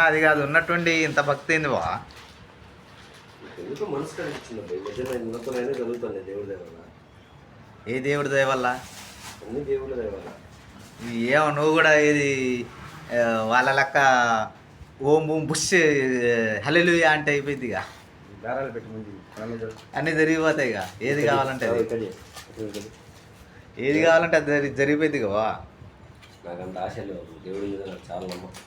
అది కాదు ఉన్నట్టుండి ఇంత భక్తి ఏంది బా? ఎందుకు మనసు కనిపించింది నిజమైన ఉన్నతమైన జరుగుతుంది దేవుడి దయ వల్ల. ఏ దేవుడి దయ వల్ల? అన్ని దేవుడి దయ వల్ల. ఏమో నువ్వు కూడా ఇది వాళ్ళ లెక్క ఓం బూమ్ బుష్ హల్లెలూయా అంటే అయిపోయింది ఇక. దారాలు పెట్టి అన్నీ జరిగిపోతాయి ఇక. ఏది కావాలంటే ఏది కావాలంటే అది జరిగిపోయింది కదా. నాకు అంత ఆశ లేవు దేవుడి మీద, నాకు చాలా నమ్మకం.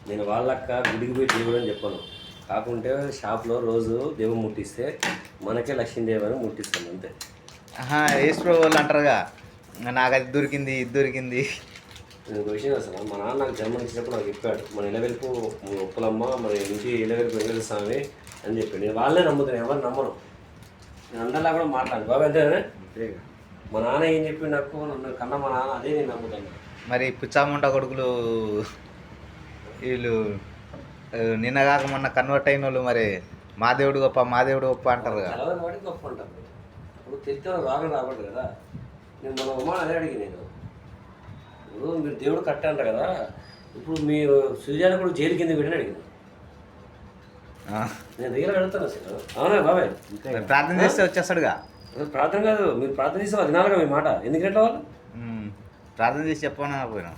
నేను వాళ్ళక్క గుడికి పోయి దేవుడు అని చెప్పను, కాకుంటే షాప్లో రోజు దేవుడు ముట్టిస్తే మనకే లక్ష్మీదేవి అని ముట్టిస్తాను అంతే. యేసు వాళ్ళు అంటారుగా నాకు అది దొరికింది ఇది దొరికింది. నేను ఒక విషయం అసలు మా నాన్న నాకు జన్మనిచ్చినప్పుడు నాకు చెప్పాడు, మన ఇలవెలుపు ఉప్పులమ్మ మన ఇంటి ఇలవెలుపు వెంకట స్వామి అని చెప్పాడు. నేను వాళ్ళే నమ్ముతాను, ఎవరు నమ్మను. నేను అందరిలా కూడా మాట్లాడు బాబు అంతేనే. మా నాన్న ఏం చెప్పి నాకు నన్ను కన్నా మా నాన్న అదే నేను నమ్ముతాను. మరి పుచ్చాముంట కొడుకులు వీళ్ళు నిన్నగాక మొన్న కన్వర్ట్ అయిన వాళ్ళు మరి మా దేవుడు గొప్ప మా దేవుడు గొప్ప అంటారు కదా. తెలవని వాడికి గొప్ప అంటారు. ఇప్పుడు తెలిసిన రాగం రాకూడదు కదా. నేను మన ఉమ్మా అదే అడిగి నేను ఇప్పుడు మీరు దేవుడు కట్టే అంటారు కదా, ఇప్పుడు మీరు సూర్యాన్ని కూడా జైలు కింద పెట్టని అడిగింది. నేను రియల్గా అడుగుతాను అసలు. అవునా బాబాయ్? ప్రార్థన చేస్తే వచ్చేస్తాడుగా. ప్రార్థన కాదు, మీరు ప్రార్థన చేస్తే అది వినాలిగా మీ మాట. ఎందుకంటే వాళ్ళు ప్రార్థన చేసి చెప్పమని పోయినా